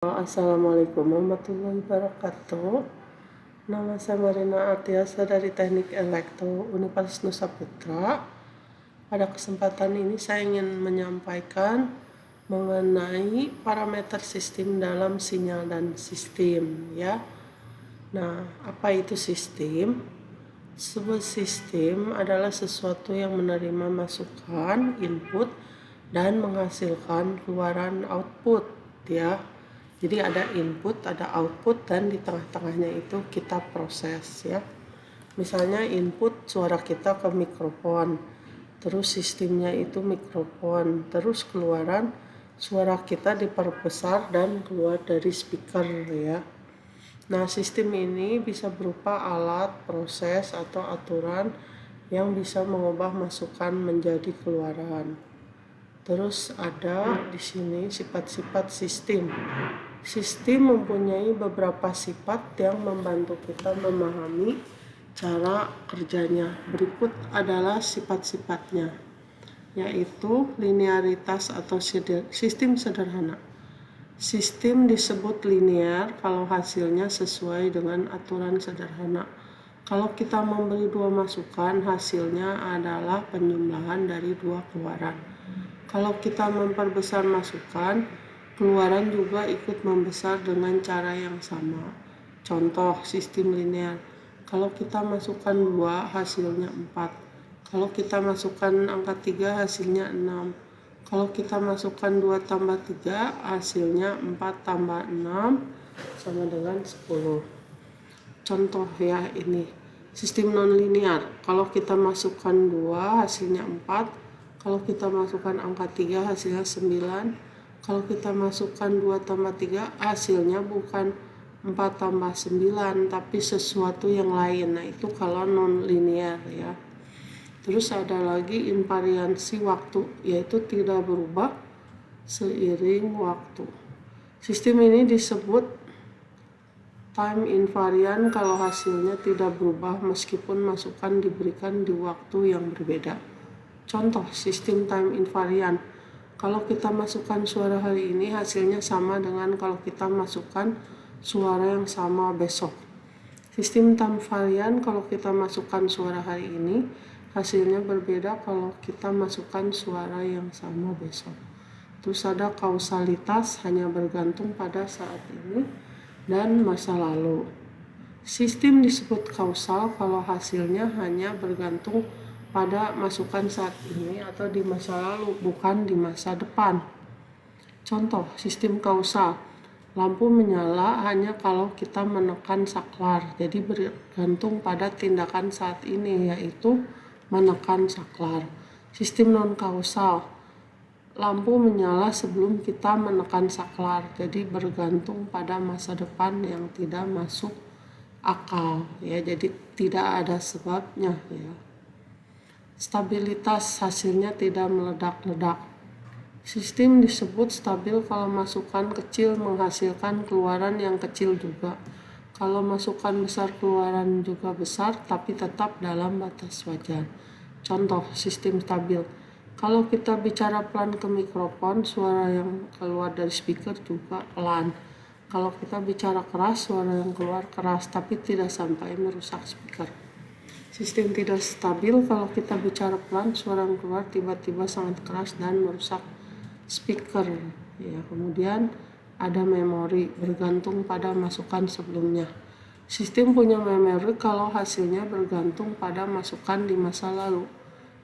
Assalamualaikum warahmatullahi wabarakatuh. Nama saya Marina Artiasa dari Teknik Elektro Universitas Nusa Putra. Pada kesempatan ini saya ingin menyampaikan mengenai parameter sistem dalam sinyal dan sistem ya. Nah, apa itu sistem? Sebuah sistem adalah sesuatu yang menerima masukan, input, dan menghasilkan keluaran output ya. Jadi ada input, ada output, dan di tengah-tengahnya itu kita proses ya. Misalnya input suara kita ke mikrofon, terus sistemnya itu mikrofon, terus keluaran suara kita diperbesar dan keluar dari speaker ya. Nah, sistem ini bisa berupa alat, proses, atau aturan yang bisa mengubah masukan menjadi keluaran. Terus ada di sini sifat-sifat sistem. Sistem mempunyai beberapa sifat yang membantu kita memahami cara kerjanya. Berikut adalah sifat-sifatnya, yaitu linearitas atau sistem sederhana. Sistem disebut linear kalau hasilnya sesuai dengan aturan sederhana. Kalau kita memberi dua masukan, hasilnya adalah penjumlahan dari dua keluaran. Kalau kita memperbesar masukan, keluaran juga ikut membesar dengan cara yang sama. Contoh sistem linear. Kalau kita masukkan 2, hasilnya 4. Kalau kita masukkan angka 3, hasilnya 6. Kalau kita masukkan 2 tambah 3, hasilnya 4 tambah 6 sama dengan 10. Contoh ya ini. Sistem non-linear. Kalau kita masukkan 2, hasilnya 4. Kalau kita masukkan angka 3, hasilnya 9. Kalau kita masukkan 2 tambah 3, hasilnya bukan 4 tambah 9, tapi sesuatu yang lain. Nah, itu kalau non-linear ya. Terus ada lagi invariansi waktu, yaitu tidak berubah seiring waktu. Sistem ini disebut time invariant kalau hasilnya tidak berubah meskipun masukan diberikan di waktu yang berbeda. Contoh sistem time invariant. Kalau kita masukkan suara hari ini, hasilnya sama dengan kalau kita masukkan suara yang sama besok. Sistem time variant, kalau kita masukkan suara hari ini, hasilnya berbeda kalau kita masukkan suara yang sama besok. Terus ada kausalitas, hanya bergantung pada saat ini dan masa lalu. Sistem disebut kausal kalau hasilnya hanya bergantung pada masukan saat ini atau di masa lalu, bukan di masa depan. Contoh, sistem kausal. Lampu menyala hanya kalau kita menekan saklar, jadi bergantung pada tindakan saat ini, yaitu menekan saklar. Sistem non-kausal. Lampu menyala sebelum kita menekan saklar, jadi bergantung pada masa depan yang tidak masuk akal, ya, jadi tidak ada sebabnya, ya. Stabilitas, hasilnya tidak meledak-ledak. Sistem disebut stabil kalau masukan kecil menghasilkan keluaran yang kecil juga. Kalau masukan besar, keluaran juga besar, tapi tetap dalam batas wajar. Contoh sistem stabil. Kalau kita bicara pelan ke mikrofon, suara yang keluar dari speaker juga pelan. Kalau kita bicara keras, suara yang keluar keras, tapi tidak sampai merusak speaker. Sistem tidak stabil, kalau kita bicara pelan, suara yang keluar tiba-tiba sangat keras dan merusak speaker. Ya, kemudian ada memori, bergantung pada masukan sebelumnya. Sistem punya memori kalau hasilnya bergantung pada masukan di masa lalu.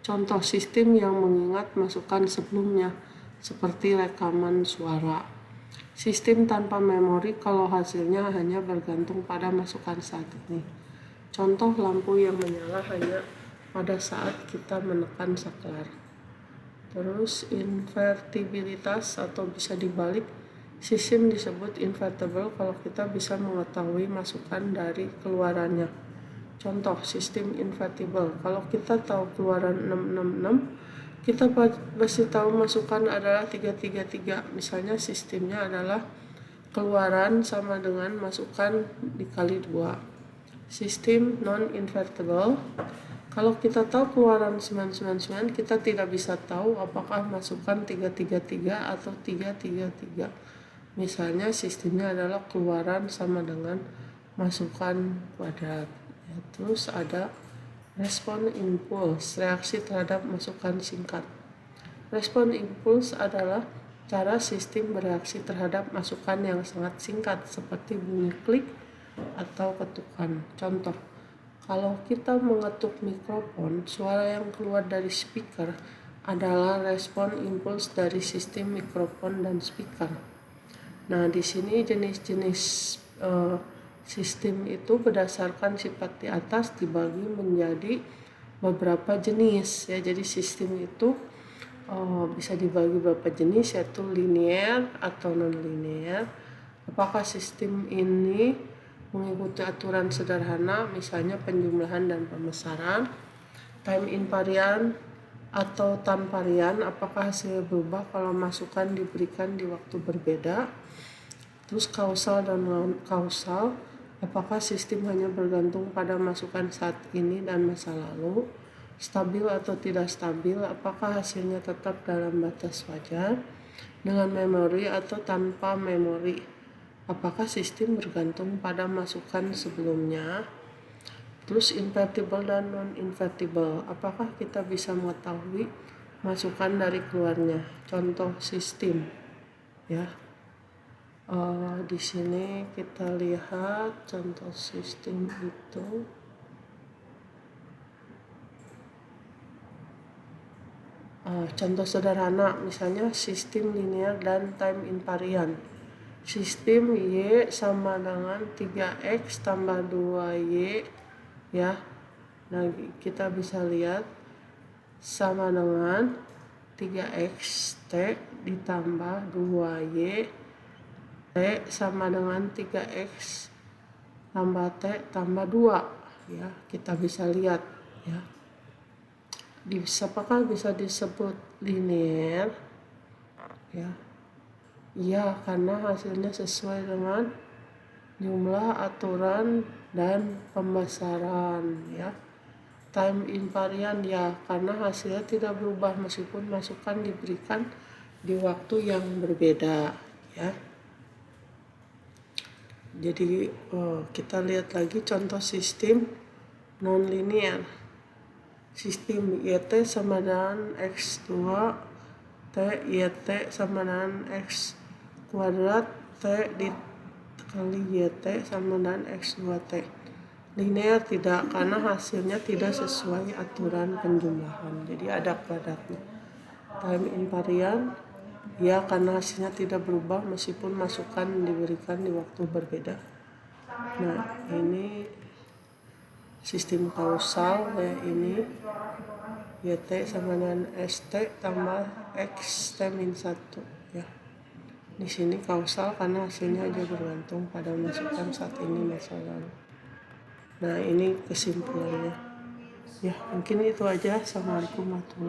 Contoh sistem yang mengingat masukan sebelumnya, seperti rekaman suara. Sistem tanpa memori kalau hasilnya hanya bergantung pada masukan saat ini. Contoh lampu yang menyala hanya pada saat kita menekan saklar. Terus invertibilitas atau bisa dibalik, sistem disebut invertible kalau kita bisa mengetahui masukan dari keluarannya. Contoh sistem invertible, kalau kita tahu keluaran 666, kita pasti tahu masukan adalah 333. Misalnya sistemnya adalah keluaran sama dengan masukan dikali 2. Sistem non-invertible, kalau kita tahu keluaran 999, kita tidak bisa tahu apakah masukan 333 atau 333. Misalnya sistemnya adalah keluaran sama dengan masukan kuadrat. Ya, terus ada respon impuls, reaksi terhadap masukan singkat. Respon impuls adalah cara sistem bereaksi terhadap masukan yang sangat singkat seperti bunyi klik atau ketukan. Contoh, kalau kita mengetuk mikrofon, suara yang keluar dari speaker adalah respon impuls dari sistem mikrofon dan speaker. Nah, di sini jenis-jenis sistem itu berdasarkan sifat di atas dibagi menjadi beberapa jenis ya. Jadi sistem itu bisa dibagi beberapa jenis, yaitu linear atau non-linear. Apakah sistem ini mengikuti aturan sederhana, misalnya penjumlahan dan pembesaran? Time invariant atau tanpa varian, apakah hasilnya berubah kalau masukan diberikan di waktu berbeda? Terus kausal dan non-kausal, apakah sistem hanya bergantung pada masukan saat ini dan masa lalu? Stabil atau tidak stabil, apakah hasilnya tetap dalam batas wajar? Dengan memori atau tanpa memori, apakah sistem bergantung pada masukan sebelumnya? Terus invertible dan non-invertible, apakah kita bisa mengetahui masukan dari keluarnya? Contoh sistem ya. Di sini kita lihat contoh sistem itu. Contoh sederhana, misalnya sistem linear dan time invariant. Sistem Y sama dengan 3X tambah 2Y ya. Nah, kita bisa lihat sama dengan 3X T ditambah 2Y T sama dengan 3X tambah T tambah 2 ya. Kita bisa lihat ya. Apakah bisa disebut linear? Ya. Iya, karena hasilnya sesuai dengan jumlah aturan dan pembesaran ya. Time invariant ya, karena hasilnya tidak berubah meskipun masukan diberikan di waktu yang berbeda ya. Jadi kita lihat lagi contoh sistem non-linear. Sistem YT sama dengan X2 T YT sama dengan X kuadrat T dikali YT sama dengan X2T. Linear tidak, karena hasilnya tidak sesuai aturan penjumlahan, jadi ada kuadratnya. Time invariant ya, karena hasilnya tidak berubah meskipun masukan diberikan di waktu berbeda. Nah, ini sistem kausal ya, ini YT sama dengan ST tambah X T min 1 ya. Di sini kausal karena hasilnya aja bergantung pada masukan saat ini masa lalu. Nah, ini kesimpulannya. Ya, mungkin itu aja. Assalamualaikum warahmatullahi wabarakatuh.